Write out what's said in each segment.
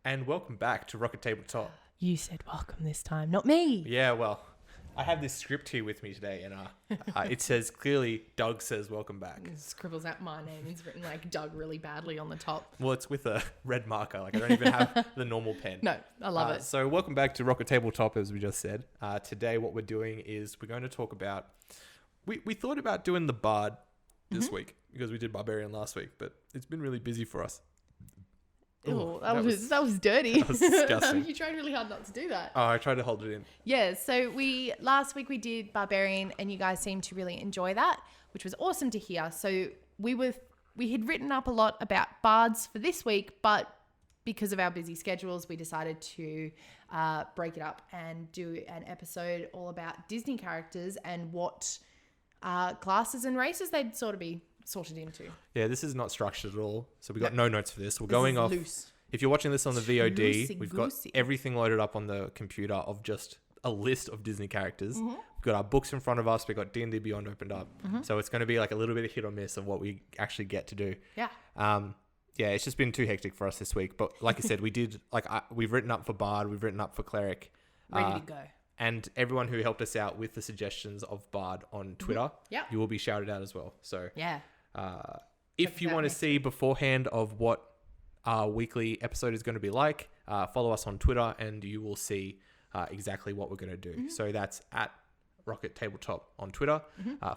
And welcome back to Rocket Tabletop. You said welcome this time, not me. Yeah, well, I have this script here with me today, and it says clearly, Doug says welcome back. It scribbles out my name. It's written like Doug really badly on the top. Well, it's with a red marker. Like, I don't even have the normal pen. No, I love it. So welcome back to Rocket Tabletop, as we just said. Today, what we're doing is we're going to talk about... We thought about doing the Bard this week, because we did Barbarian last week, but it's been really busy for us. Ooh, that was dirty. That was disgusting. You tried really hard not to do that. Oh, I tried to hold it in. Yeah, so last week we did Barbarian and you guys seemed to really enjoy that, which was awesome to hear. So we had written up a lot about bards for this week, but because of our busy schedules, we decided to break it up and do an episode all about Disney characters and what classes and races they'd sort of be sorted into. Yeah, this is not structured at all. So we got no notes for this. We're going off. Loose. If you're watching this on the VOD, Loosey we've got goosey. everything loaded up on the computer of just a list of Disney characters. Mm-hmm. We've got our books in front of us. We've got D&D Beyond opened up. Mm-hmm. So it's going to be like a little bit of hit or miss of what we actually get to do. Yeah. Yeah, it's just been too hectic for us this week. But like I said, we've written up for Bard. We've written up for Cleric. Ready to go. And everyone who helped us out with the suggestions of Bard on Twitter, Yep. you will be shouted out as well. So Yeah. if you want to see beforehand of what our weekly episode is going to be like, follow us on Twitter and you will see exactly what we're going to do. Mm-hmm. So that's at Rocket Tabletop on Twitter.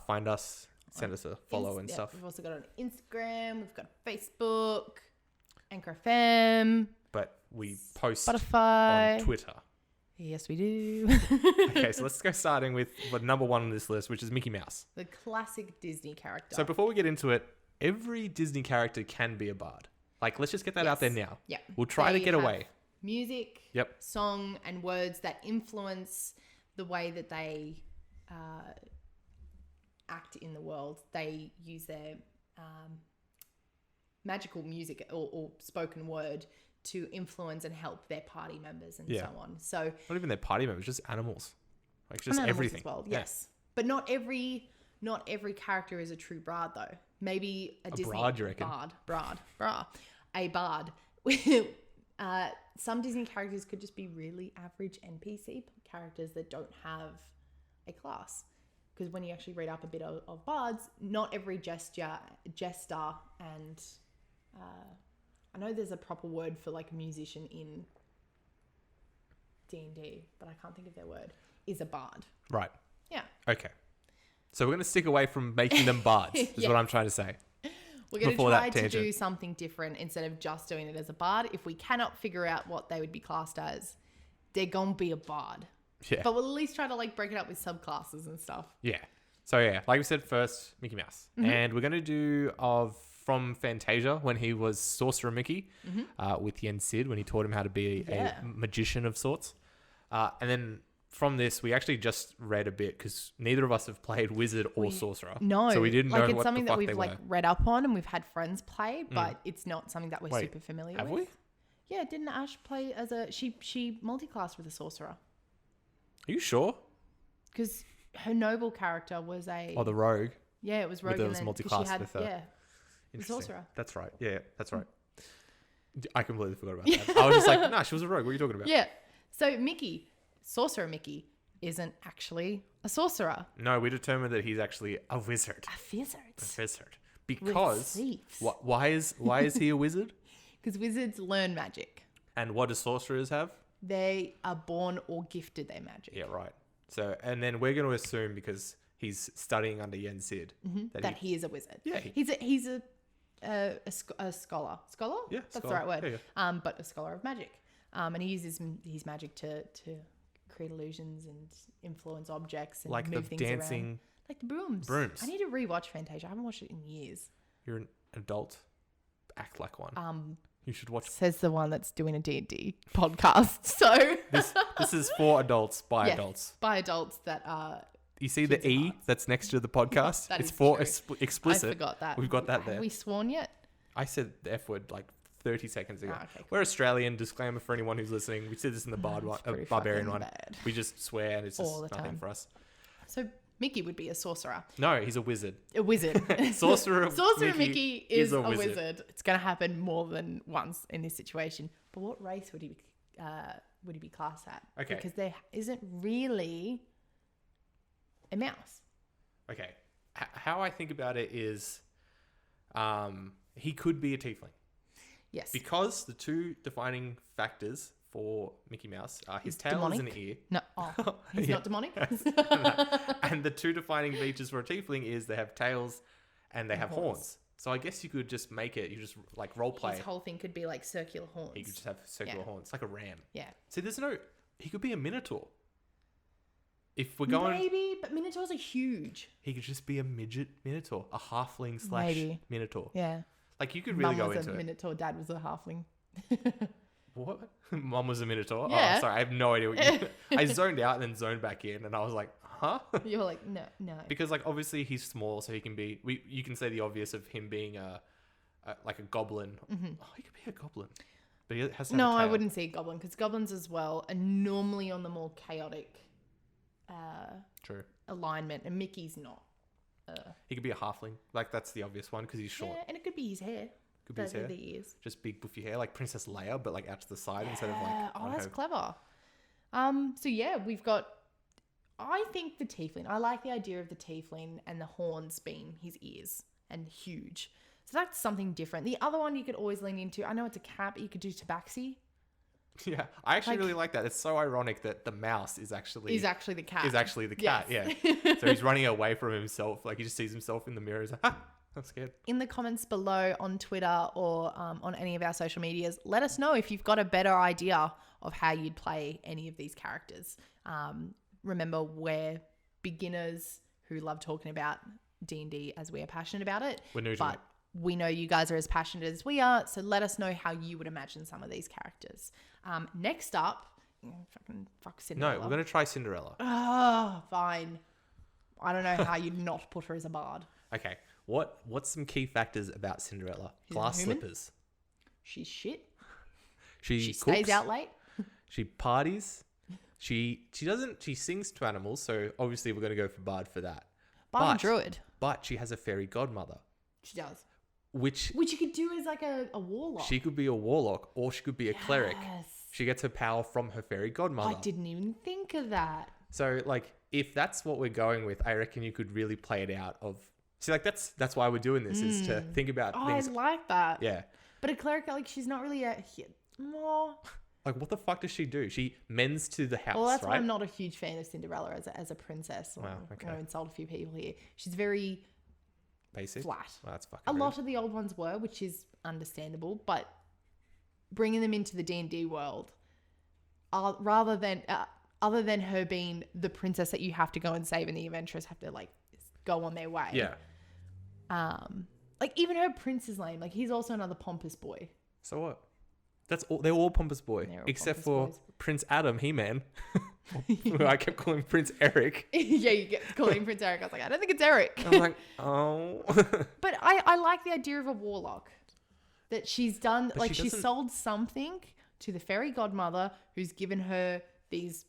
Find us, send us a follow and stuff. We've also got it on Instagram. We've got Facebook, Anchor FM, But we post Spotify. on Twitter. Yes, we do. Okay, so let's go starting with number one on this list, which is Mickey Mouse. The classic Disney character. So before we get into it, every Disney character can be a bard. Like, let's just get that out there now. Yeah. We'll try to They get have away. Music, song, and words that influence the way that they act in the world. They use their magical music or spoken word to influence and help their party members and so on. So Not even their party members, just animals. Like, just animals everything. as well. Yes. But not every character is a true bard though. Maybe a Disney bard, you reckon? A bard. Some Disney characters could just be really average NPC characters that don't have a class. Because when you actually read up a bit of bards, not every jester and I know there's a proper word for like a musician in D&D, but I can't think of their word, is a bard. Right. Yeah. Okay. So we're going to stick away from making them bards, is what I'm trying to say. We're going to Before try that to do tangent. something different instead of just doing it as a bard. If we cannot figure out what they would be classed as, they're going to be a bard. Yeah. But we'll at least try to like break it up with subclasses and stuff. Yeah. So yeah, like we said first, Mickey Mouse. And we're going to do from Fantasia when he was Sorcerer Mickey with Yen Sid when he taught him how to be a magician of sorts. And then from this, we actually just read a bit because neither of us have played Wizard or Sorcerer. No. So we didn't know like it's what something the fuck that we've they like were. read up on and we've had friends play, but it's not something that we're Wait, super familiar have with. we? Yeah, didn't Ash play as she multi-classed with a sorcerer? Are you sure? Because her noble character was Oh, the rogue. yeah, it was rogue. But there and was then- 'cause multi-class she had, with her. yeah, the Interesting. sorcerer. That's right. Yeah, that's right. I completely forgot about that. I was just like, nah, she was a rogue. What are you talking about? Yeah. So Mickey, Sorcerer Mickey, isn't actually a sorcerer. No, we determined that he's actually a wizard. A wizard. A wizard. Because thieves. why is he a wizard? Because wizards learn magic. And what do sorcerers have? They are born or gifted their magic. Yeah, right. So, and then we're going to assume because he's studying under Yen Sid That he is a wizard. Yeah. He's a scholar. Scholar? Yeah, That's scholar. the right word. Yeah, But a scholar of magic. And he uses his magic to create illusions and influence objects and like move the things dancing. around. Like the brooms. Brooms. I need to rewatch Fantasia. I haven't watched it in years. You're an adult. Act like one. You should watch. Says the one that's doing a D&D podcast. So This is for adults by Yeah. adults. by adults that are. You see the Kids and E arts. that's next to the podcast? That it's is for true. explicit. I forgot that. We've got that there. Have we sworn yet? I said the F word like 30 seconds ago. Oh, okay, cool. We're Australian. Disclaimer for anyone who's listening. We said this in the It's pretty Barbarian fucking one. bad. We just swear and it's All just the nothing time. for us. So Mickey would be a sorcerer. No, he's a wizard. A wizard. Sorcerer Mickey is a wizard. It's going to happen more than once in this situation. But what race would he be classed at? Okay. Because there isn't really a mouse. Okay. How I think about it is he could be a tiefling. Yes. Because the two defining factors for Mickey Mouse are his tail demonic? and an ear. No. Oh, he's not demonic? And the two defining features for a tiefling is they have tails and they have horns. So I guess you could just make it, you just like role play. His whole thing could be like circular horns. He could just have circular horns, like a ram. Yeah. See, he could be a minotaur. If we're going... Maybe, but minotaurs are huge. He could just be a midget minotaur, a halfling / minotaur. Yeah. Like you could really go into it. Mum was a minotaur, Dad was a halfling. What? Mum was a minotaur? Yeah. Oh, sorry, I have no idea what you... I zoned out and then zoned back in and I was like, huh? You were like, no. Because like obviously he's small, so he can be... You can say the obvious of him being like a goblin. Mm-hmm. Oh, he could be a goblin. But he has to have a tail. I wouldn't say goblin because goblins as well are normally on the more chaotic True. alignment and Mickey's not. He could be a halfling. Like that's the obvious one because he's short. Yeah, and it could be his hair. Could be his hair. The ears. Just big buffy hair, like Princess Leia, but like out to the side instead of like. Oh, that's clever. So yeah, we've got. I think the tiefling. I like the idea of the tiefling and the horns being his ears and huge. So that's something different. The other one you could always lean into. I know it's a cat, but you could do tabaxi. Yeah, I actually really like that. It's so ironic that the mouse is actually the cat. Is actually the cat. Yes. Yeah. So he's running away from himself. Like he just sees himself in the mirror. He's like, I'm scared. In the comments below on Twitter or on any of our social medias, let us know if you've got a better idea of how you'd play any of these characters. Remember, we're beginners who love talking about D&D as we are passionate about it. We're new to but it. We know you guys are as passionate as we are, so let us know how you would imagine some of these characters. Next up, fuck Cinderella. No, we're going to try Cinderella. Oh, fine. I don't know how you'd not put her as a bard. Okay. What's some key factors about Cinderella? Glass slippers. She's shit. She stays cooks. out late. She parties. She sings to animals, so obviously we're going to go for bard for that. Bard and druid. But she has a fairy godmother. She does. Which you could do as like a warlock. She could be a warlock or she could be a cleric. She gets her power from her fairy godmother. I didn't even think of that. So like if that's what we're going with, I reckon you could really play it out of... See, like that's why we're doing this is to think about things. I like that. Yeah. But a cleric, like she's not really more... Like what the fuck does she do? She mends to the house, well, that's right? why I'm not a huge fan of Cinderella as a princess. Wow, okay. I'm going to insult a few people here. She's very... basic. Flat. Well, that's fucking a rude. lot of the old ones were, which is understandable, but bringing them into the D&D world, rather than other than her being the princess that you have to go and save and the adventurers have to like go on their way. Yeah. Like even her prince is lame. Like he's also another pompous boy. So what? That's all. They're all pompous boy, except for boys. Prince Adam, He-Man. Who I kept calling Prince Eric. Yeah, you kept calling him Prince Eric. I was like, I don't think it's Eric. I'm like, oh. But I like the idea of a warlock. That she's done, But like she she doesn't- sold something to the fairy godmother who's given her this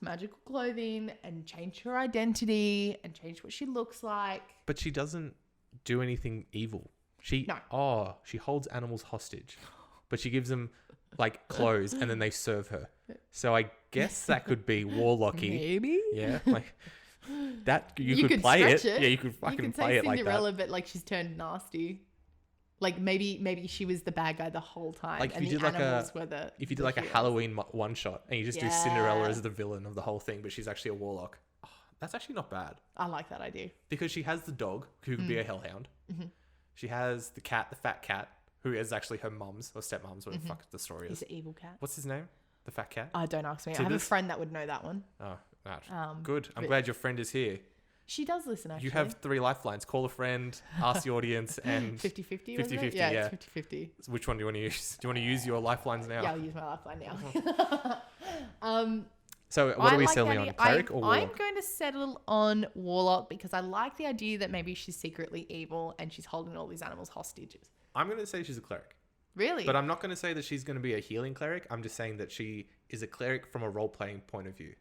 magical clothing and changed her identity and changed what she looks like. But she doesn't do anything evil. She holds animals hostage, but she gives them like clothes and then they serve her. So I guess that could be warlocky. Maybe. Yeah, like that. You could play it. Yeah, you could fucking play it like that. Cinderella, but like she's turned nasty. Like maybe she was the bad guy the whole time. Like if and you did the like animals were the if you did like a heroes. Halloween one shot and you just do Cinderella as the villain of the whole thing, but she's actually a warlock. Oh, that's actually not bad I like that idea. because she has the dog who could be a hellhound. Mm-hmm. She has the cat, the fat cat, who is actually her mum's or stepmom's, whatever the fuck the story He's is. an evil cat. What's his name? The fat cat? Don't ask me. I So have a this- friend that would know that one. Oh, good. I'm but- glad your friend is here. She does listen, actually. You have 3 lifelines. Call a friend, ask the audience, and 50-50, 50-50, Yeah, yeah. it's 50-50. So which one do you want to use? Do you want to use your lifelines now? Yeah, I'll use my lifeline now. So what are we like settling the on? idea- Cleric or warlock? I'm going to settle on warlock because I like the idea that maybe she's secretly evil and she's holding all these animals hostages. I'm going to say she's a cleric. Really? But I'm not going to say that she's going to be a healing cleric. I'm just saying that she is a cleric from a role-playing point of view.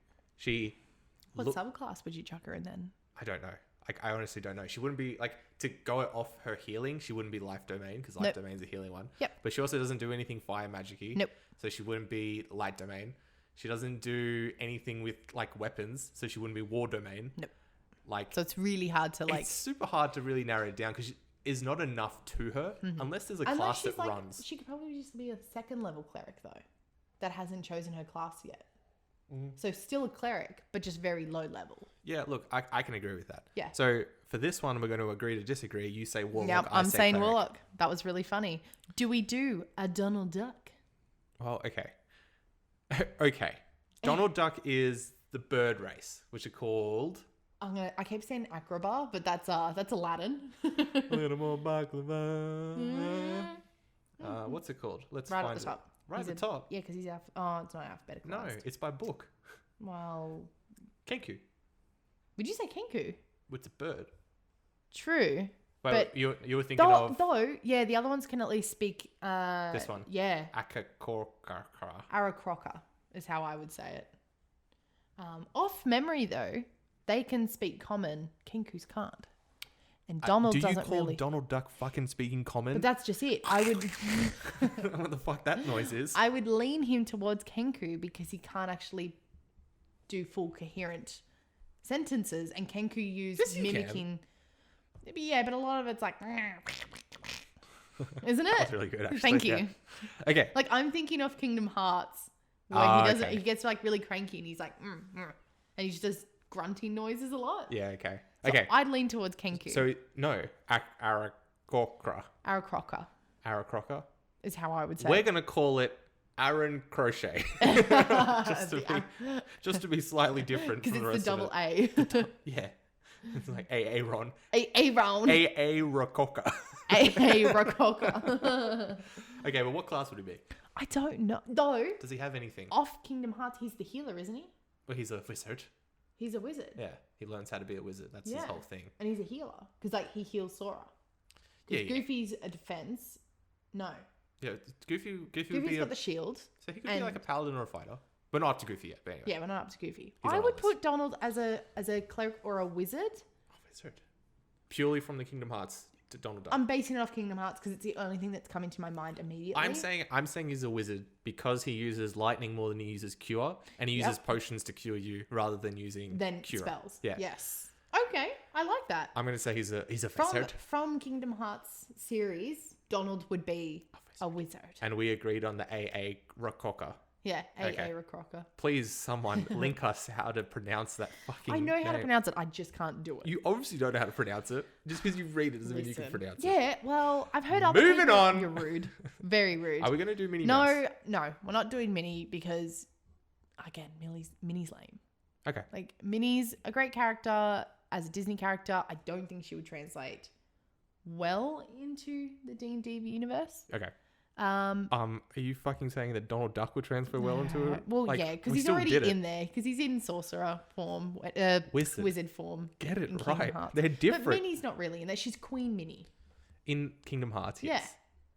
What subclass would you chuck her in then? I don't know. Like, I honestly don't know. She wouldn't be like, to go off her healing, she wouldn't be life domain because life domain's a healing one. Yep. But she also doesn't do anything fire magic-y. Nope. So she wouldn't be light domain. She doesn't do anything with like weapons, so she wouldn't be war domain. Nope. Like, So it's really hard to like. it's super hard to really narrow it down because is not enough to her unless there's a class that like, runs. She could probably just be a second level cleric though, that hasn't chosen her class yet. So still a cleric, but just very low level. Yeah, look, I can agree with that. Yeah. So for this one, we're going to agree to disagree. You say warlock. Yep, I I'm say saying cleric. warlock. That was really funny. Do we do a Donald Duck? Well, okay. Okay. Donald Duck is the bird race, which are called... I keep saying acrobar, but that's Aladdin. A little more baklava. What's it called? Let's Right find at the top. Right at the top. Yeah, because he's it's not alphabetical. No, it's by book. Well, Kenku. would you say Kenku? It's a bird. True. Wait, but you were thinking of yeah, the other ones can at least speak. this one. Yeah. Akakorkara. Arakroka is how I would say it. Off memory though, they can speak common. Kenkus can't. And Donald do you doesn't call really. Donald Duck fucking speaking common? But that's just it. I would. What the fuck that noise is? I would lean him towards Kenku because he can't actually do full coherent sentences, and Kenku used Yes, you mimicking. Yeah, but a lot of it's like, isn't it? That's really good, actually. Thank you. Yeah. Okay. Like I'm thinking of Kingdom Hearts, where he doesn't. Okay. He gets like really cranky, and he's like, and he just does grunting noises a lot. Yeah, okay. So Okay. I'd lean towards Kenku. So, no. Arakokra. Arakroka is how I would say. We're going to call it Aaron Crochet. just to be slightly different because from the it's rest the of double it. A. Yeah. It's like Aaron. Aaron. Rakoka. Rakoka. Okay, but what class would he be? I don't know. Though, Does he have anything? off Kingdom Hearts, he's the healer, isn't he? Well, he's a wizard. He's a wizard. Yeah, he learns how to be a wizard. That's his whole thing. And he's a healer. Because, like, he heals Sora. Yeah, Because Goofy's a defense. No. Yeah, Goofy would Goofy's be got the shield. So he could be like a paladin or a fighter. But not up to Goofy yet, but anyway. Yeah, we're not up to Goofy. He's I on would our put Donald as a cleric or a wizard. Oh, wizard. Purely from the Kingdom Hearts to Donald Duck. I'm basing it off Kingdom Hearts because it's the only thing that's come into my mind immediately. I'm saying he's a wizard because he uses lightning more than he uses cure, and he uses potions to cure you rather than using cure. Spells. Yeah. Yes. Okay, I like that. I'm gonna say he's a From wizard, Kingdom Hearts series, Donald would be a wizard. and we agreed on the AA Rakoka. Yeah, Okay. Rakroka. Please, someone link us how to pronounce that fucking. I know how to name. pronounce it. I just can't do it. You obviously don't know how to pronounce it. Just because you read it doesn't mean you can Listen. pronounce it. Yeah, well, I've heard other Moving people. on. You're rude. Very rude. Are we gonna do mini? Mouse? No, we're not doing Minnie because, again, Minnie's lame. Okay. Like Minnie's a great character as a Disney character. I don't think she would translate well into the D&D universe. Okay. Um, Are you fucking saying that Donald Duck would transfer well into it? well, Like, yeah, because we he's still already did it. in there. Because he's in sorcerer form, Wizard. form. Get it in Kingdom right. Hearts. They're different. But Minnie's not really in there. She's Queen Minnie. In Kingdom Hearts, yes.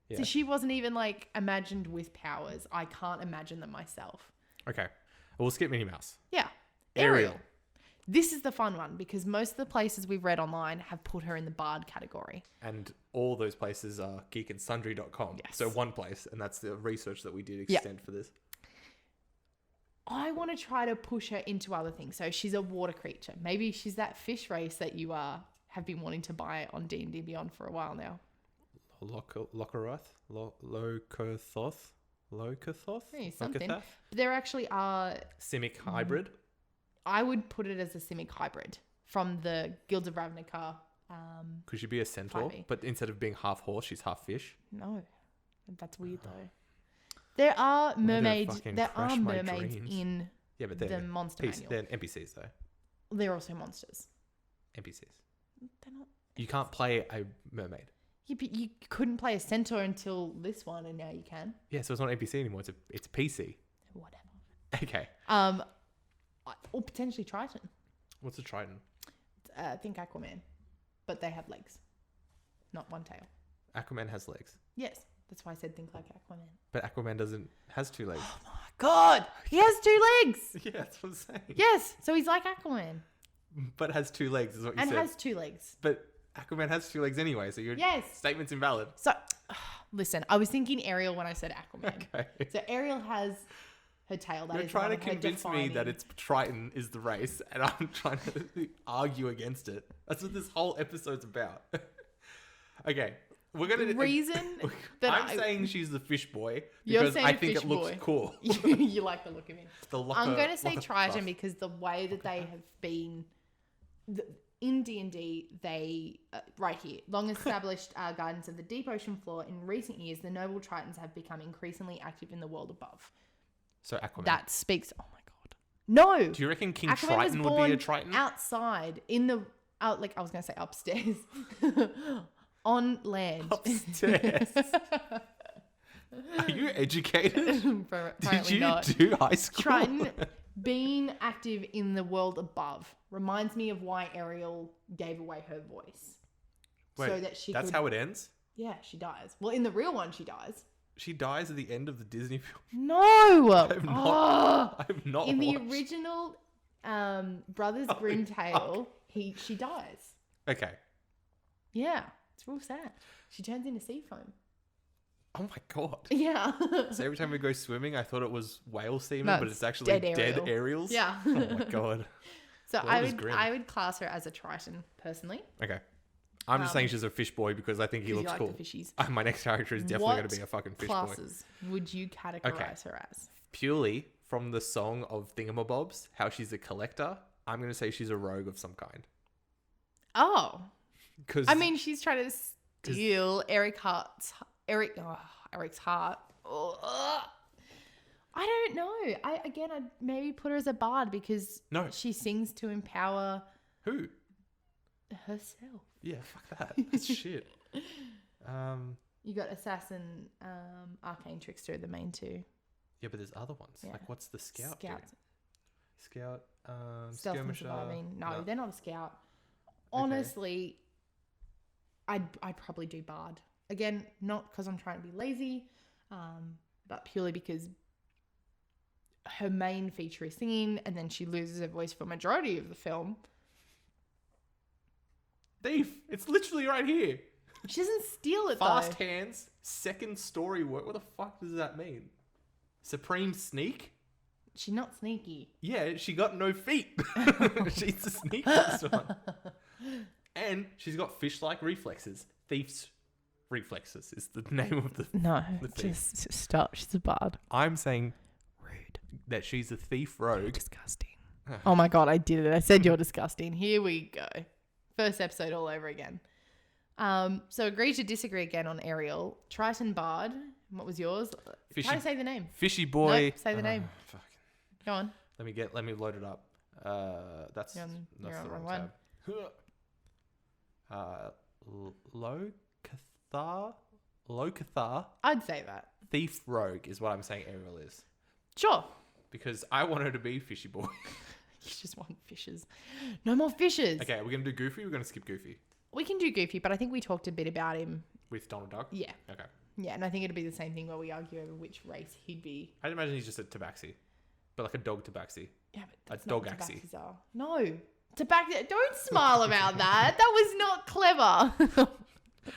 Yeah. So she wasn't even like imagined with powers. I can't imagine them myself. Okay. Well, we'll skip Minnie Mouse. Yeah. Ariel. This is the fun one because most of the places we've read online have put her in the bard category. And all those places are geekandsundry.com. Yes. So one place, and that's the research that we did extend for this. I want to try to push her into other things. So she's a water creature. Maybe she's that fish race that you have been wanting to buy on D&D Beyond for a while now. Locaroth? Locathos? Hey, something. Locatheth? But there actually are... Simic hybrid? I would put it as a Simic hybrid from the Guilds of Ravnica. Could she be a centaur? 5e. But instead of being half horse, she's half fish? No, that's weird though. There are mermaids. fucking There crush are my mermaids dreams. in Yeah, but the they're monster manual. They're NPCs, though. They're also monsters. NPCs. They're not. You can't play a mermaid. Yeah, but you couldn't play a centaur until this one, and now you can. Yeah, so it's not NPC anymore. It's a PC. Whatever. Okay. Or potentially Triton. What's a Triton? Think Aquaman, but they have legs, not one tail. Aquaman has legs. Yes, that's why I said think like Aquaman. But Aquaman has 2 legs. Oh my god, he has 2 legs. Yeah, that's what I'm saying. Yes, so he's like Aquaman. But has 2 legs, is what you And said. has 2 legs. But Aquaman has 2 legs anyway, so your statement's invalid. So, listen, I was thinking Ariel when I said Aquaman. Okay. So Ariel has her tail. That You're is trying one to of her convince me defining- that it's Triton is the race, and I'm trying to argue against it. That's what this whole episode's about. Okay. We're gonna The reason that I'm saying she's the fish boy You're because saying I the think fish it looks boy. cool. you like the look of him. I'm going to say locker Triton stuff. because the way that they have been in D&D, they right here, long established guidance of the deep ocean floor. In recent years, the noble Tritons have become increasingly active in the world above. So Aquaman. That speaks. Oh my god, no! Do you reckon King Aquaman Triton was would be a born Triton? outside in the like I was going to say upstairs on land. Upstairs. Are you educated? Did Apparently you not. do high school? Triton being active in the world above reminds me of why Ariel gave away her voice. Wait, so that she that's could, how it ends? Yeah, she dies. Well, in the real one, she dies. She dies at the end of the Disney film. No! I've not in the watched. original Brothers Holy Grimm tale, she dies. Okay. Yeah, it's real sad. She turns into sea foam. Oh my god. Yeah. So every time we go swimming, I thought it was whale semen, No, but it's actually dead dead Ariel. Ariels? Yeah. Oh my god. So World is grim. I would class her as a Triton, personally. Okay. I'm just saying she's a fish boy because I think he 'Cause you looks like cool. the fishies. My next character is definitely going to be a fucking fish boy. classes would you categorize her as? Purely from the song of Thingamabobs, how she's a collector, I'm going to say she's a rogue of some kind. Oh. Because I mean, she's trying to steal Eric's heart. Ugh. I don't know. I'd maybe put her as a bard because No. she sings to empower who? herself. Yeah, fuck that. That's shit. You got assassin, arcane trickster, the main 2. Yeah, but there's other ones. Yeah. Like, what's the scout do? Scouts. Scout, Stealth and skirmisher. surviving. No, they're not a scout. Honestly, I'd probably do bard. Again, not because I'm trying to be lazy, but purely because her main feature is singing, and then she loses her voice for majority of the film. Thief. It's literally right here. She doesn't steal it Fast though. hands, second story work. What the fuck does that mean? Supreme sneak? She's not sneaky. Yeah, she got no feet. She's a sneakiest one. And she's got fish-like reflexes. Thief's reflexes is the name of the... No, The thief. just stop. She's a bard. I'm saying rude that she's a thief rogue. Disgusting. Oh my god, I did it. I said you're disgusting. Here we go. First episode all over again. So agree to disagree again on Ariel. Triton Bard. What was yours? Fishy- Try to say the name. Fishy boy. Nope, say the name. Fuck. Go on. Let me load it up. That's You're on the the wrong wrong tab. Locathar, I'd say that. thief rogue is what I'm saying Ariel is. Sure. Because I want her to be fishy boy. You just want fishes. No more fishes. Okay, we're gonna do Goofy. We're gonna skip Goofy We can do Goofy, but I think we talked a bit about him. with Donald Duck. Yeah. Okay. Yeah, and I think it'd be the same thing where we argue over which race he'd be. I'd imagine he's just a tabaxi, but like a dog tabaxi. Yeah, but that's A not what dog-axi. tabaxis are. No. Tabaxi. Don't smile about that. That was not clever.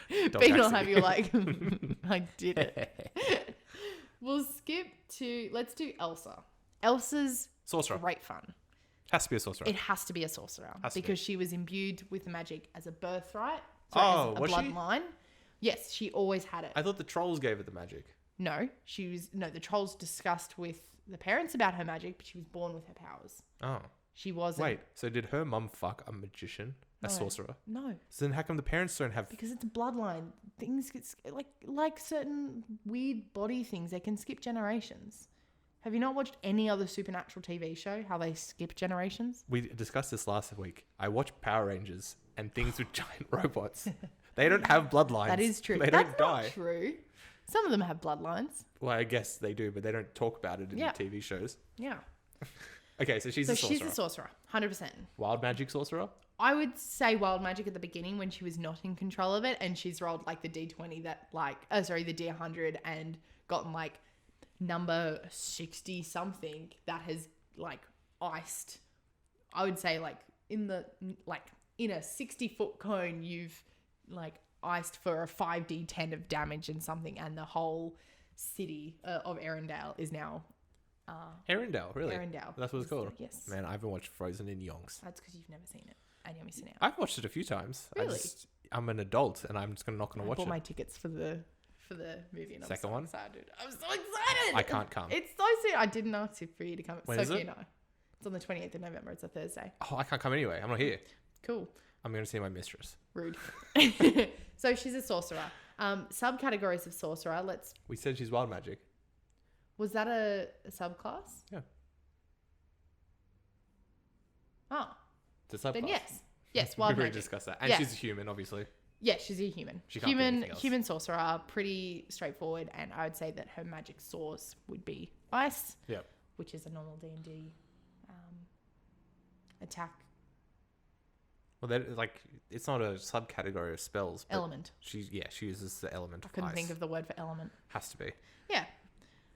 Being will Dog-axi. have you like, I did it. We'll skip to, let's do Elsa. Elsa's Sorcerer. great fun. Has to be a sorcerer. It has to be a sorcerer Has to be. because she was imbued with magic as a birthright. Oh, as a was she? bloodline. Yes, she always had it. I thought the trolls gave it the magic. No, the trolls discussed with the parents about her magic, but she was born with her powers. Oh. She wasn't. Wait, so did her mum fuck a magician? A No. sorcerer? No, So then how come the parents don't have... because it's a bloodline. Things get like certain weird body things. They can skip generations. Have you not watched any other supernatural TV show? How they skip generations? We discussed this last week. I watch Power Rangers and things with giant robots. They don't have bloodlines. That is true. They That's don't die. not true. Some of them have bloodlines. Well, I guess they do, but they don't talk about it in Yeah. the TV shows. Yeah. Okay, so she's So a sorcerer. she's a sorcerer, 100%. Wild magic sorcerer? I would say wild magic at the beginning when she was not in control of it, and she's rolled like the D20 that the D100 and gotten like number 60 something that has like iced. I would say like in a 60-foot cone, you've like iced for a 5d10 of damage and something, and the whole city of Arendelle is now Arendelle, really? Arendelle. That's what it's called? Yes. Man, I haven't watched Frozen in yonks. That's because you've never seen it and you're missing out. I've watched it a few times. Really? I'm an adult and I'm just not going to watch I it. bought my tickets for the movie and Second I'm so one? excited. I'm so excited. I can't come. It's so soon. I didn't ask for you to come. When Sophie is it? and I. It's on the 28th of November. It's a Thursday. Oh, I can't come anyway. I'm not here. Cool. I'm going to see my mistress. Rude. So she's a sorcerer. Subcategories of sorcerer. We said she's wild magic. Was that a subclass? Yeah. Oh, It's a subclass. then yes. Yes, wild We've already magic. discussed that. And Yeah. she's a human, obviously. Yeah, she's a human. She can't be anything else. Human sorcerer, pretty straightforward, and I would say that her magic source would be ice, Yep. which is a normal D&D attack Well, it's not a subcategory of spells. But element. She uses the element I of couldn't ice. think of the word for element. Has to be. Yeah.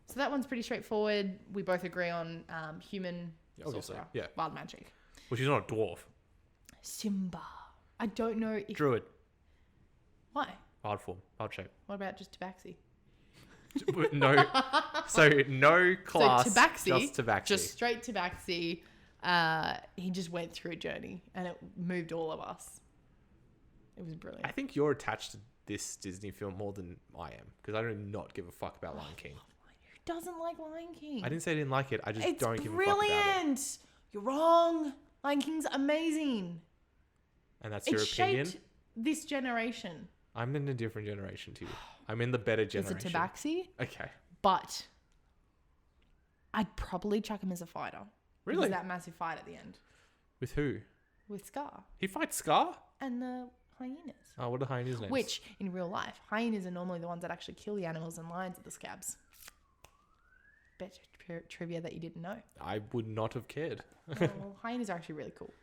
So that one's pretty straightforward. We both agree on human Obviously, sorcerer. yeah. Wild magic. Well, she's not a dwarf. Simba. I don't know if... Druid. Why? Wild form. Wild shape. What about just tabaxi? No. So no class. So tabaxi. Just tabaxi. Just straight tabaxi. He just went through a journey and it moved all of us. It was brilliant. I think you're attached to this Disney film more than I am because I do not give a fuck about Lion King. Who doesn't like Lion King? I didn't say I didn't like it. I just It's don't give a fuck brilliant. about it. You're wrong. Lion King's amazing. And that's your It opinion? shaped this generation. I'm in a different generation to you. I'm in the better generation. It's a tabaxi, Okay. but I'd probably chuck him as a fighter. Really? Because that massive fight at the end With who? with Scar He fights Scar? and the hyenas. Oh, what are hyenas' names? Which, in real life, hyenas are normally the ones that actually kill the animals, and lions are the scabs. Bet trivia that you didn't know. I would not have cared. Well, hyenas are actually really cool.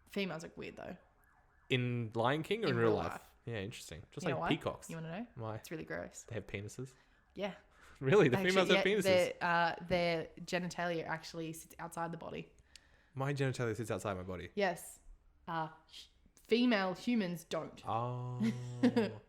Females look weird though. In Lion King or in real life? Yeah, interesting. Just You know like why? peacocks. You want to know? Why? It's really gross. They have penises? Yeah. Really? The Actually, females have penises? Their genitalia actually sits outside the body. My genitalia sits outside my body. Yes. Female humans don't. Oh,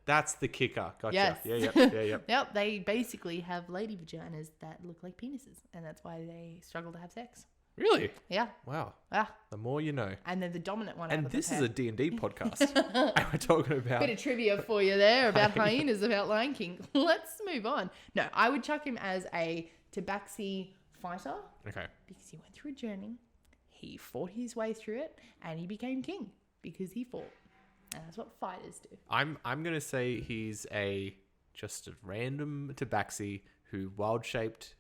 that's the kicker. Gotcha. Yes. Yeah. Yep. They basically have lady vaginas that look like penises, and that's why they struggle to have sex. Really? Yeah. Wow. Ah. The more you know. And they're the dominant one. And out of this the is pair. a D&D podcast. And we're talking about... Bit of trivia for you there about hyenas, about Lion King. Let's move on. No, I would chuck him as a tabaxi fighter Okay. because he went through a journey. He fought his way through it, and he became king because he fought. And that's what fighters do. I'm going to say he's just a random tabaxi who wild-shaped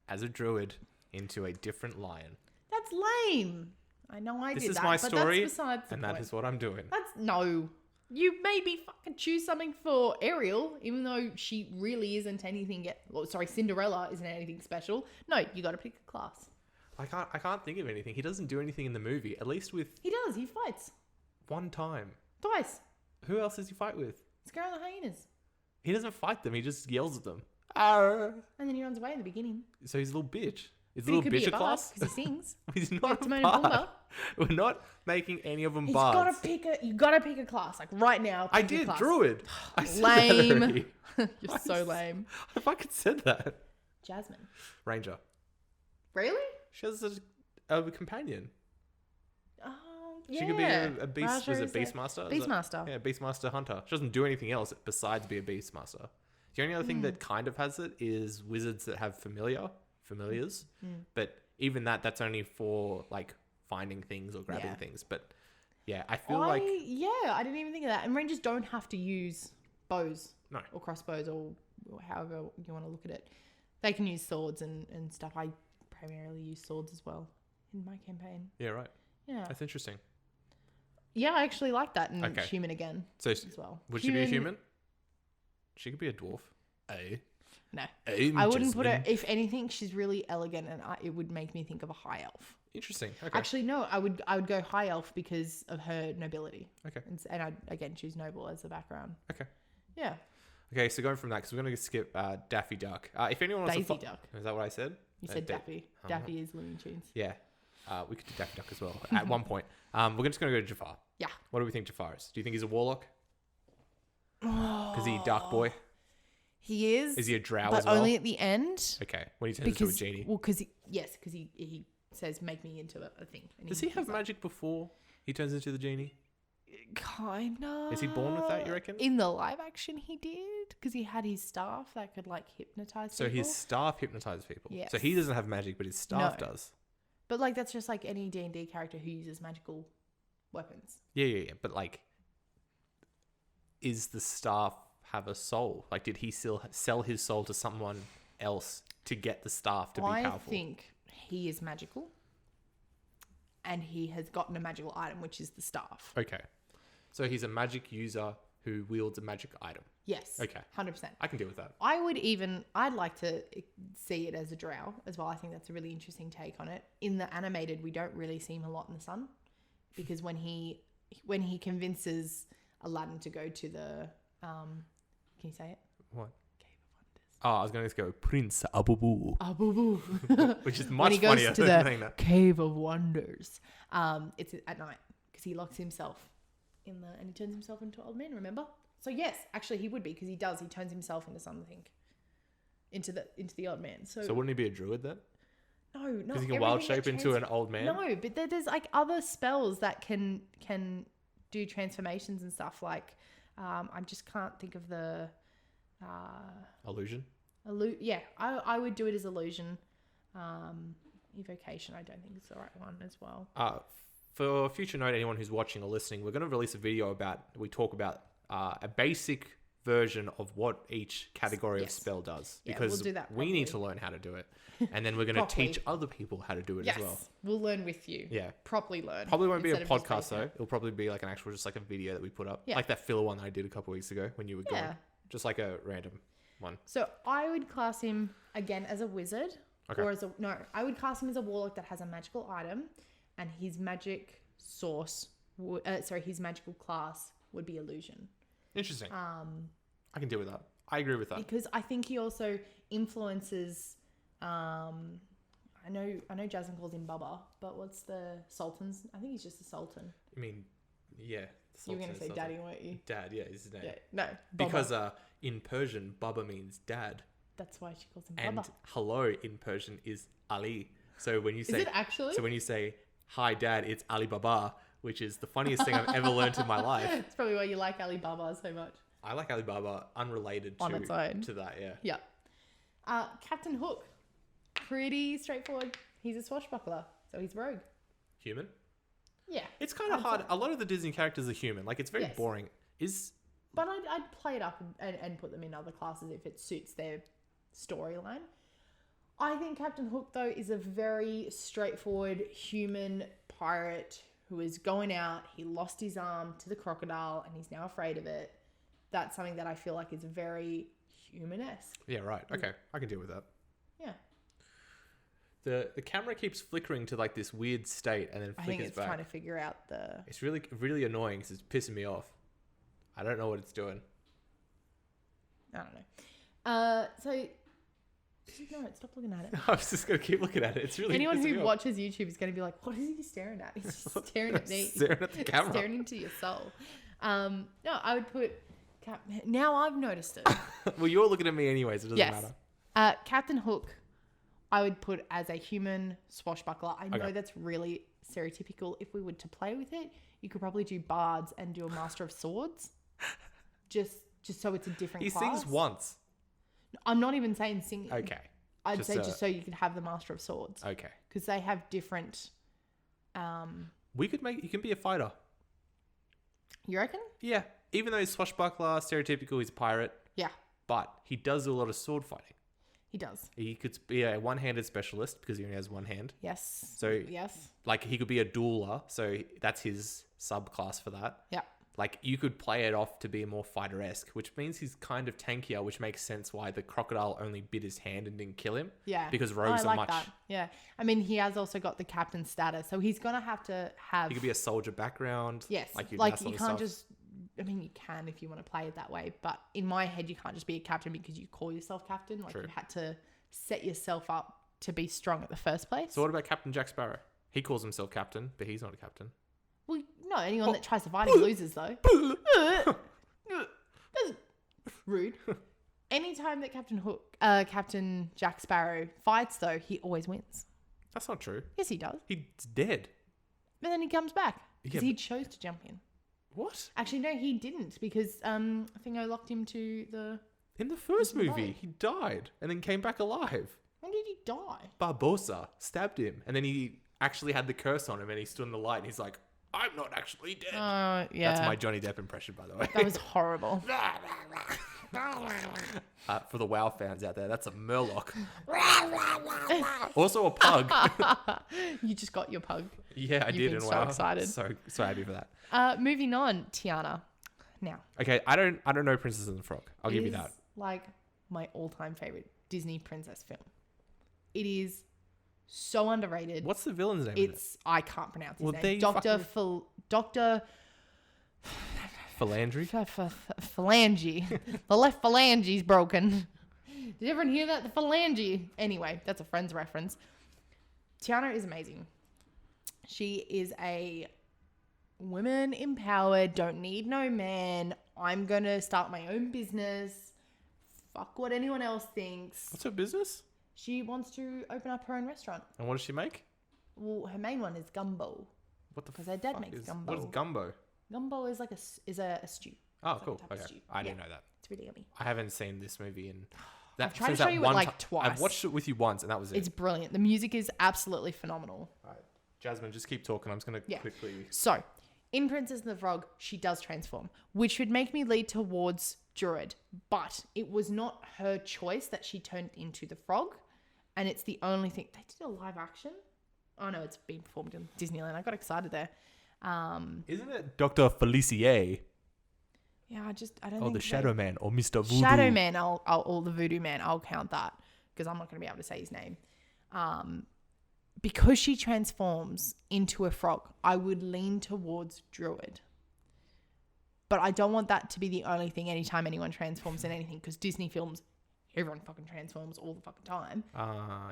as a druid into a different lion. That's lame. I know I This did is that, my but story, that's besides the and point. that is what I'm doing. No. You maybe fucking choose something for Ariel, even though she really isn't anything yet. Well, sorry, Cinderella isn't anything special. No, you got to pick a class. I can't think of anything. He doesn't do anything in the movie, at least with He does. He fights one time. twice. Who else does he fight with? Scar and the hyenas. He doesn't fight them. He just yells at them. Arr! And then he runs away in the beginning. So he's a little bitch. Is But a he little could be bitch a a bard class? because he sings. He's not Yeah, a Timon and bard. Pumbaa. We're not making any of them You bards. gotta pick a class. Like right now. I pick a did. class. Druid. I said Lame. that already. You're so lame. I fucking said that. Jasmine. Ranger. Really? She has a companion. Oh, yeah. She could be a beast. Raja Was it is a- Beastmaster? Is Beastmaster. Yeah, Beastmaster Hunter. She doesn't do anything else besides be a Beastmaster. The only other thing that kind of has it is wizards that have familiars. But even that's only for like finding things or grabbing Yeah. things. But yeah, I feel like I didn't even think of that. And rangers don't have to use bows. No. Or crossbows or however you want to look at it. They can use swords and stuff. I primarily use swords as well in my campaign. yeah, right. Yeah. That's interesting. Yeah, I actually like that. And Okay. human again So as well. would she be a human? She could be a dwarf. No. I I wouldn't put her, if anything, she's really elegant and it would make me think of a high elf. Interesting. Okay. Actually, no, I would go high elf because of her nobility. Okay. And I'd, again, choose noble as the background. Okay. Yeah. Okay, so going from that, because we're going to skip Daffy Duck. If anyone wants Daisy to... Duck. Is that what I said? You said Daffy. Oh. Daffy is Looney Tunes. Yeah. We could do Daffy Duck as well at one point. We're just going to go to Jafar. Yeah. What do we think Jafar is? Do you think he's a warlock? Because he's Dark Boy? He is. Is he a drow but as well? only at the end. Okay. When he turns into a genie. Well, because he says, make me into a thing. And Does he have magic before he turns into the genie? Kind of. Is he born with that, you reckon? In the live action, he did. Because he had his staff that could, like, hypnotize people. So his staff hypnotizes people. Yes. So he doesn't have magic, but his staff does. But, like, that's just like any D&D character who uses magical weapons. Yeah. But, like, is the staff have a soul? Like, did he still sell his soul to someone else to get the staff to be powerful? I think he is magical. And he has gotten a magical item, which is the staff. Okay. So he's a magic user who wields a magic item. Yes. Okay. 100%. I can deal with that. I'd like to see it as a drow as well. I think that's a really interesting take on it. In the animated, we don't really see him a lot in the sun because when he convinces Aladdin to go to the, can you say it? What? Cave of Wonders. Oh, I was going to go Prince Abubu. Abubu. Which is When much he goes funnier to than the saying that. Cave of Wonders, it's at night because he locks himself and he turns himself into old man. Remember? So yes, actually he would be because he does. He turns himself into something, into the old man. So wouldn't he be a druid then? No, because he can wild shape into an old man. No, but there's like other spells that can do transformations and stuff. Like I just can't think of the illusion. Yeah, I would do it as illusion. Evocation, I don't think it's the right one as well. For future note, anyone who's watching or listening, we're going to release a video we talk about a basic version of what each category of spell does. Yeah, because we'll do that we need to learn how to do it. And then we're going to teach other people how to do it as well. We'll learn with you. Yeah. Properly learn. Probably won't be a podcast though. It'll probably be like an actual, just like a video that we put up. Yeah. Like that filler one that I did a couple weeks ago when you were going. Just like a random one. So I would class him again as a wizard. Okay. Or I would class him as a warlock that has a magical item, and his magic source, his magical class would be illusion. Interesting. I can deal with that. I agree with that. Because I think he also influences. I know Jasmine calls him Baba, but what's the Sultan's? I think he's just a Sultan. I mean, yeah. You were going to say Daddy, weren't you? Dad, yeah, is his name. Yeah, no. Baba. Because in Persian, Baba means dad. That's why she calls him and Baba. Hello in Persian is Ali. So when you say, is it actually? So when you say hi dad, it's Ali Baba, which is the funniest thing I've ever learned in my life. That's probably why you like Ali Baba so much. I like Ali Baba unrelated on its own to that. Yeah. Yeah. Captain Hook, pretty straightforward. He's a swashbuckler, so he's rogue. Human. Yeah. It's kind of hard. A lot of the Disney characters are human. Like, it's very boring. But I'd play it up and put them in other classes if it suits their storyline. I think Captain Hook, though, is a very straightforward human pirate who is going out. He lost his arm to the crocodile and he's now afraid of it. That's something that I feel like is very human-esque. Yeah, right. Okay. I can deal with that. Yeah. The camera keeps flickering to like this weird state and then flickers back. I think it's trying to figure out the... It's really, really annoying because it's pissing me off. I don't know what it's doing. I don't know. So... No, stop looking at it. I was just going to keep looking at it. It's really... Anyone who watches YouTube is going to be like, what is he staring at? He's just staring at me. Staring at the camera. Staring into your soul. No, I would put... Now I've noticed it. Well, you're looking at me anyways. It doesn't matter. Captain Hook, I would put as a human swashbuckler. I know that's really stereotypical. If we were to play with it, you could probably do bards and do a master of swords. Just so it's a different class. He sings once. I'm not even saying singing. Okay. I'd say just so you could have the master of swords. Okay. Because they have different... You can be a fighter. You reckon? Yeah. Even though he's swashbuckler, stereotypical, he's a pirate. Yeah. But he does do a lot of sword fighting. He does. He could be a one-handed specialist because he only has one hand. Yes. So yes. Like he could be a dueler. So that's his subclass for that. Yeah. Like you could play it off to be more fighter-esque, which means he's kind of tankier, which makes sense why the crocodile only bit his hand and didn't kill him. Yeah. Because rogues are much... that. Yeah. I mean, he has also got the captain status, so he's going to have... He could be a soldier background. Yes. Like you can't just... I mean, you can if you want to play it that way, but in my head, you can't just be a captain because you call yourself captain. Like, you had to set yourself up to be strong at the first place. So what about Captain Jack Sparrow? He calls himself captain, but he's not a captain. No, anyone that tries to fight him loses, though. That's rude. Anytime that Captain Jack Sparrow fights, though, he always wins. That's not true. Yes, he does. He's dead. But then he comes back because Yeah, he chose to jump in. What? Actually, no, he didn't because Thingo locked him to the... In the first He's movie, alive. he died and then came back alive. When did he die? Barbossa stabbed him, and then he actually had the curse on him, and he stood in the light, and he's like, "I'm not actually dead." Yeah. That's my Johnny Depp impression, by the way. That was horrible. For the WoW fans out there, that's a Murloc. Also a pug. You just got your pug. Yeah, I You've did been in so WoW. excited. So happy for that. Moving on, Tiana. Now, Okay, I don't know Princess and the Frog. I'll give you is, that. like my all-time favorite Disney princess film. It is so underrated. What's the villain's name? I can't pronounce his Well, name. they Dr. Philandry? Phalange. The left phalange's broken. Did everyone hear that? The phalange. Anyway, that's a Friends reference. Tiana is amazing. She is a woman empowered, don't need no man. I'm going to start my own business. Fuck what anyone else thinks. What's her business? She wants to open up her own restaurant. And what does she make? Well, her main one is gumbo. What the? Because her dad fuck makes is, gumbo. What is gumbo? Gumbo is like a stew. Oh, It's like cool. a type of Okay, stew. I didn't know that. It's really yummy. I haven't seen this movie in. I've tried to since show that you it one like ti- twice. I've watched it with you once, and that was it. It's brilliant. The music is absolutely phenomenal. All right. Jasmine, just keep talking. I'm just gonna quickly. So, in Princess and the Frog, she does transform, which would make me lead towards Druid, but it was not her choice that she turned into the frog, and it's the only thing. They did a live action. Oh no, it's being performed in Disneyland. I got excited there. Isn't it Dr. Felicia? Yeah, I don't Or think the Shadow Man, or Mr. Voodoo? Shadow Man, or the Voodoo Man, I'll count that because I'm not going to be able to say his name. Because she transforms into a frog, I would lean towards Druid. But I don't want that to be the only thing anytime anyone transforms in anything, because Disney films, everyone fucking transforms all the fucking time.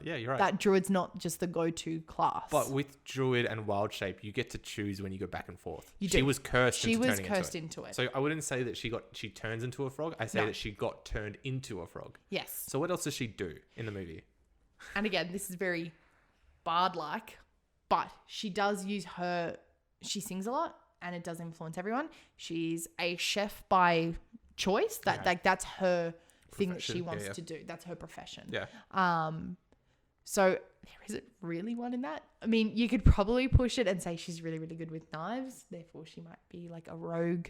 Yeah, you're right. That Druid's not just the go-to class. But with Druid and Wild Shape, you get to choose when you go back and forth. You She do. was cursed She into was turning cursed into it. into it. So I wouldn't say that she turns into a frog. I say No. that she got turned into a frog. Yes. So what else does she do in the movie? And again, this is very Bard-like, but she does use she sings a lot, and it does influence everyone. She's a chef by choice. That's her thing that she wants to do. That's her profession. Yeah. So is it really one in that? I mean, you could probably push it and say she's really, really good with knives. Therefore, she might be like a rogue.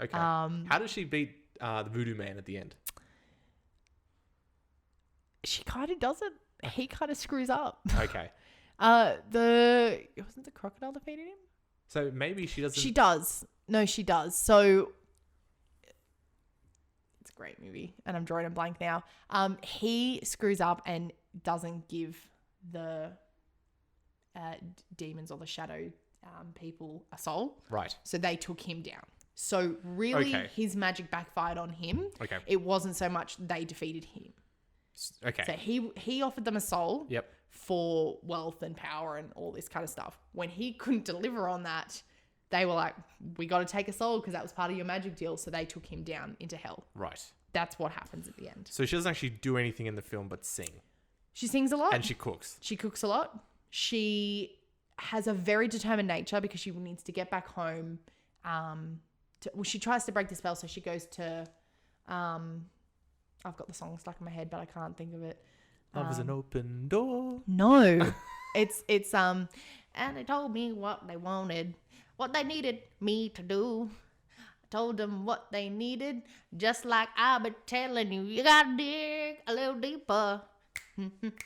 Okay. How does she beat the Voodoo Man at the end? She kind of does it. He kind of screws up. Okay. Wasn't the crocodile defeated him? So maybe she doesn't. She does. No, she does. So it's a great movie, and I'm drawing a blank now. He screws up and doesn't give the demons or the shadow people a soul. Right. So they took him down. So really, his magic backfired on him. Okay. It wasn't so much they defeated him. Okay. So he offered them a soul. Yep. For wealth and power and all this kind of stuff. When he couldn't deliver on that, they were like, we got to take a soul because that was part of your magic deal. So they took him down into hell. Right. That's what happens at the end. So she doesn't actually do anything in the film but sing. She sings a lot. And she cooks. She cooks a lot. She has a very determined nature because she needs to get back home. She tries to break the spell. So she goes to, I've got the song stuck in my head, but I can't think of it. Love is an open door. No, it's and they told me what they wanted, what they needed me to do. I told them what they needed, just like I've been telling you. You gotta dig a little deeper.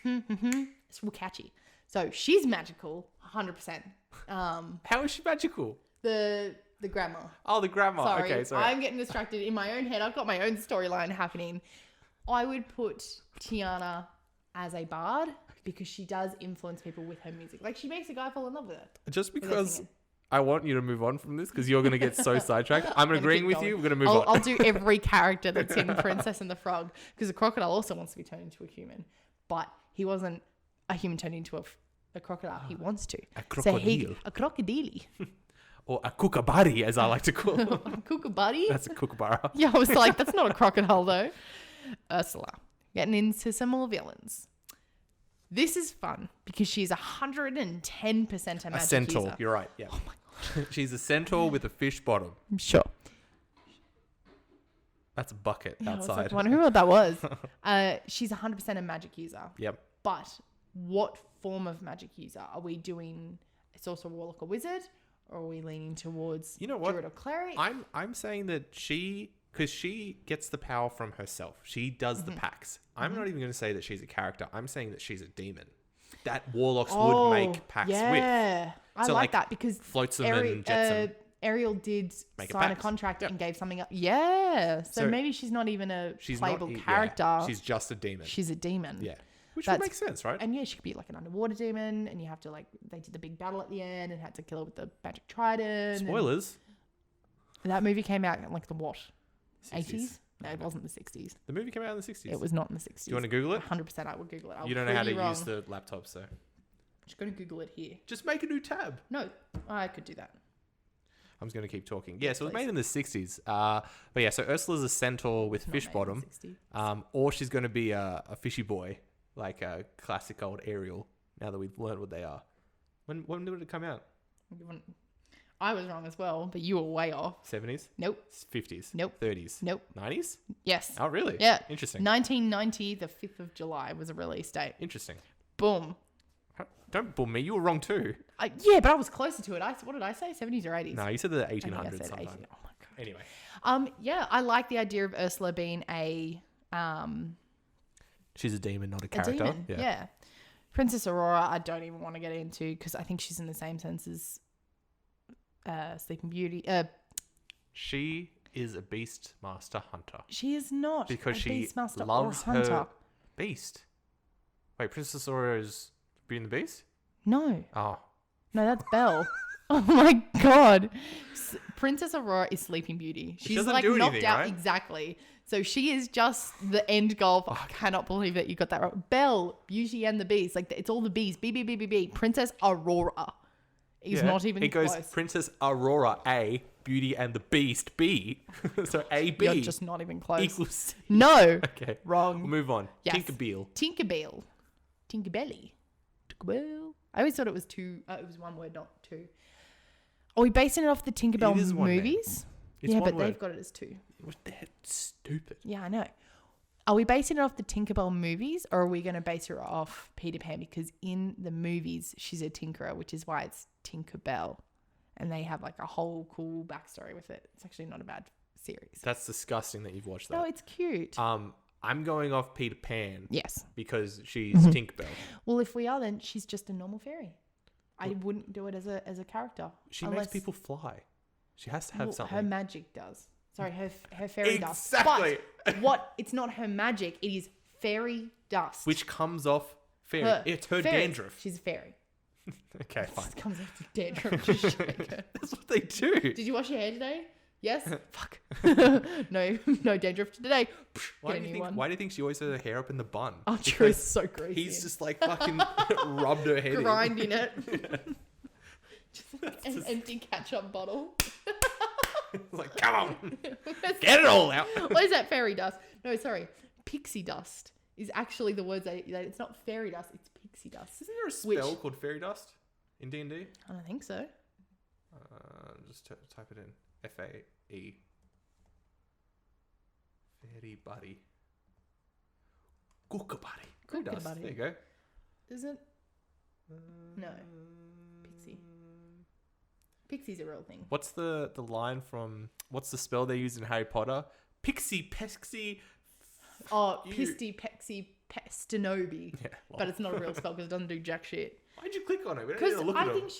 It's real catchy. So she's magical, 100%. How is she magical? The grandma. Oh, the grandma. Sorry, Okay, sorry. I'm getting distracted in my own head. I've got my own storyline happening. I would put Tiana as a bard because she does influence people with her music. Like, she makes a guy fall in love with her. Just because I want you to move on from this because you're going to get so sidetracked. I'm agreeing with you. We're going to move on. I'll do every character that's in Princess and the Frog because the crocodile also wants to be turned into a human. But he wasn't a human turned into a crocodile. He wants to. A crocodile. A crocodile. or a kookaburra, as I like to call them. Kookaburra? That's a kookaburra. Yeah, I was like, that's not a crocodile though. Ursula. Getting into some more villains. This is fun because she's 110% a magic centaur. user. You're right. Yeah. Oh my God. She's a centaur with a fish bottom. Sure. That's a bucket Yeah, outside. I was like, wondering what that was. She's 100% a magic user. Yep. But what form of magic user? Are we doing a sorcerer, warlock, or wizard? Or are we leaning towards druid or cleric? I'm saying that because she gets the power from herself. She does the packs. I'm not even going to say that she's a character. I'm saying that she's a demon that warlocks would make pacts with. Yeah. I So, like that because floats them and jets them. Ariel did Make a sign a pact. contract Yep. and gave something up. Yeah. So maybe she's not even a playable character. Yeah, she's just a demon. She's a demon. Yeah. Which would make sense, right? And yeah, she could be like an underwater demon, and you have to they did the big battle at the end and had to kill her with the magic trident. Spoilers. That movie came out in the what? 60s. 80s? No, it wasn't the 60s. The movie came out in the 60s. It was not in the 60s. Do you want to Google it? 100% I would Google it. You don't know how to use the laptop, so. I'm just going to Google it here. Just make a new tab. No, I could do that. I'm just going to keep talking. Yeah, so it was made in the 60s. But yeah, so Ursula's a centaur with fish bottom. Or she's going to be a fishy boy, like a classic old Ariel, now that we've learned what they are. When did it come out? I was wrong as well, but you were way off. 70s? Nope. 50s? Nope. 30s? Nope. 90s? Yes. Oh, really? Yeah. Interesting. 1990, the 5th of July was a release date. Interesting. Boom. Don't bull me. You were wrong too. Yeah, but I was closer to it. What did I say? 70s or 80s? No, you said the I think 1800s I said sometime. 80. Oh my God. Anyway. Yeah, I like the idea of Ursula being She's a demon, not a a character. demon. Yeah. Princess Aurora, I don't even want to get into because I think she's in the same sense as Sleeping Beauty. She is a beast master hunter. She is not Because a she beastmaster loves or hunter. her beast. Wait, Princess Aurora is Beauty and the Beast? No. Oh. No, that's Belle. Oh my God. Princess Aurora is Sleeping Beauty. She's doesn't like do knocked anything, out. right? Exactly. So she is just the end goal. I cannot believe that you got that right. Belle, Beauty and the Beast. It's all the bees. B. Princess Aurora is not even close. It goes Princess Aurora A, Beauty and the Beast B. So A, B. You're just not even close. Equals C. No. Okay. Wrong. We'll move on. Yes. Tinkerbell. Tinkerbell. I always thought it was two. It was one word, not two. Are we basing it off the Tinkerbell It is one name. movies? It's Yeah, one but word. they've got it as two. They're stupid. Yeah, I know. Are we basing it off the Tinkerbell movies, or are we going to base her off Peter Pan? Because in the movies, she's a tinkerer, which is why it's Tinkerbell. And they have a whole cool backstory with it. It's actually not a bad series. That's disgusting that you've watched that. No, it's cute. I'm going off Peter Pan. Yes. Because she's Tinkerbell. Well, if we are, then she's just a normal fairy. I wouldn't do it as a character. She makes people fly. She has to have something. Her magic does. Sorry, her fairy dust. Exactly. But it's not her magic. It is fairy dust. Which comes off fairy. It's her fairy. dandruff. She's a fairy. Okay, fine. It comes off the dandruff. Just shake her. That's what they do. Did you wash your hair today? Yes? Fuck. No dandruff today. Why do you think she always has her hair up in the bun? Oh, true. It's so greasy. He's just fucking rubbed her head grinding in. it. Just an empty ketchup bottle. Come on. Get it all out. What is that fairy dust? No, sorry. Pixie dust is actually the words it's not fairy dust, it's pixie dust. Isn't there a spell called fairy dust in D&D? I don't think so. Just type it in. F-A-E. Fairy buddy. Kookaburra. Fairy dust. Kookaburra. There you go. Is it? No. Pixie. Pixie's a real thing. What's the line from... What's the spell they use in Harry Potter? Pixie, Pexy... Oh, Pisty, Pexy, Pestinobi. Yeah, but it's not a real spell because it doesn't do jack shit. Why'd you click on it? We don't need Because to look at I it. think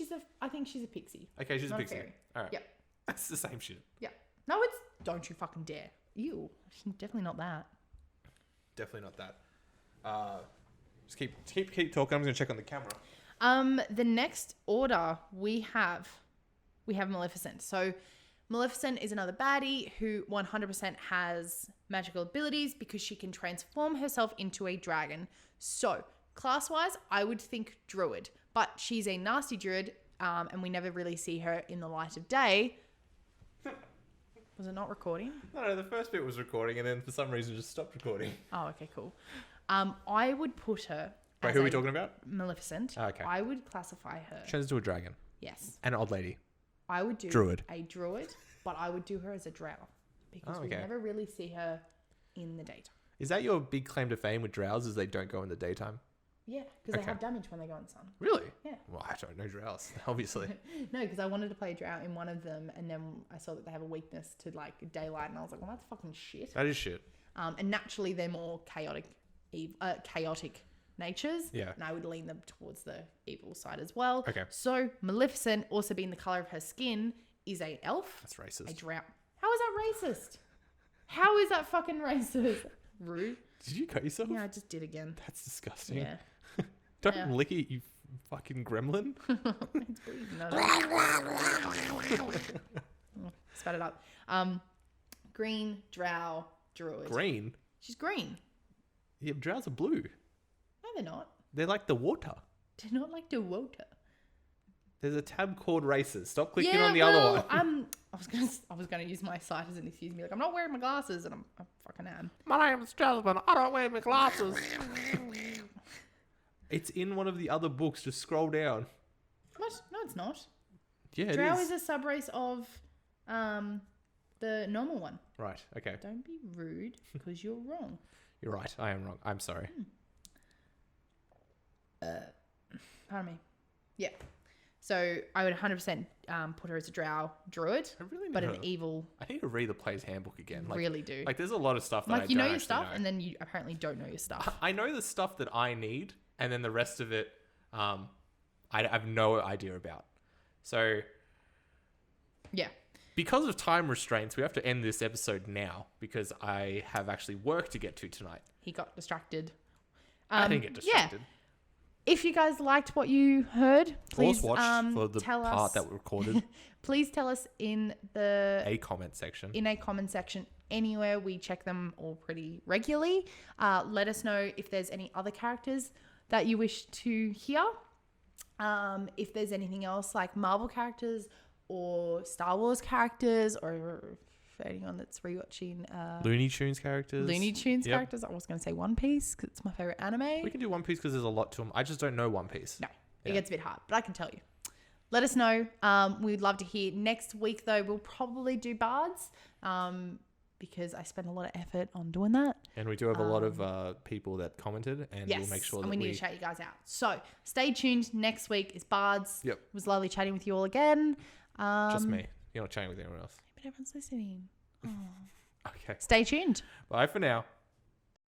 she's a pixie. Okay, she's a not pixie. fairy. All right. Yep. That's the same shit. Yeah. No, it's... Don't you fucking dare. Ew. She's definitely not that. Definitely not that. Just keep talking. I'm just going to check on the camera. The next order we have Maleficent. So Maleficent is another baddie who 100% has magical abilities because she can transform herself into a dragon. So class-wise, I would think druid, but she's a nasty druid and we never really see her in the light of day. Was it not recording? No, the first bit was recording, and then for some reason just stopped recording. Oh, okay, cool. I would put her. Wait, who are we talking about? Maleficent. Oh, okay. I would classify her. Turns into a dragon. Yes. And an old lady. I would do Druid. a druid, but I would do her as a drow because we never really see her in the daytime. Is that your big claim to fame with drows? Is they don't go in the daytime? Yeah, because they have damage when they go in the sun. Really? Yeah. Well, I don't know drows, obviously. No, because I wanted to play a drow in one of them, and then I saw that they have a weakness to like daylight, and I was like, well, that's fucking shit. That is shit. And naturally, they're more chaotic natures. Yeah. And I would lean them towards the evil side as well. Okay. So Maleficent, also being the color of her skin, is a elf. That's racist. A drow. How is that racist? How is that fucking racist? Rude. Did you cut yourself? Yeah, I just did again. That's disgusting. Yeah. Don't lick it, you fucking gremlin. It's bleeding. No. Spat it up. Green, drow, druid. Green? She's green. Yeah, drows are blue. No, they're not. They're like the water. They're not like the water. There's a tab called races. Stop clicking on the other one. I was gonna use my sight as an excuse me. Like, I'm not wearing my glasses, and I fucking am. My name is Jasmine. I don't wear my glasses. It's in one of the other books. Just scroll down. What? No, it's not. Yeah, Drow it is. is a subrace of the normal one. Right. Okay. Don't be rude, because you're wrong. You're right. I am wrong. I'm sorry. Pardon me. Yeah. So I would 100% put her as a drow druid, but an evil. I need to read the player's handbook again. Like, really do. Like, there's a lot of stuff that Like, I you know don't your actually stuff, know. and then you apparently don't know your stuff. I know the stuff that I need, and then the rest of it, I have no idea about. So, Yeah. because of time restraints, we have to end this episode now because I have actually work to get to tonight. He got distracted. I didn't get distracted. Yeah. If you guys liked what you heard, please Pause watch for the tell part us. that we recorded. Please tell us in the A comment section. in a comment section anywhere. We check them all pretty regularly. Let us know if there's any other characters that you wish to hear. If there's anything else like Marvel characters or Star Wars characters, or for anyone that's rewatching Looney Tunes characters. characters. I was going to say One Piece because it's my favorite anime. We can do One Piece because there's a lot to them. I just don't know One Piece. No, it gets a bit hard, but I can tell you. Let us know. We'd love to hear. Next week, though, we'll probably do bards because I spent a lot of effort on doing that. And we do have a lot of people that commented, and we'll make sure that we need to shout you guys out. So stay tuned. Next week is bards. Yep. It was lovely chatting with you all again. Just me. You're not chatting with anyone else. But everyone's listening. Oh. Okay. Stay tuned. Bye for now.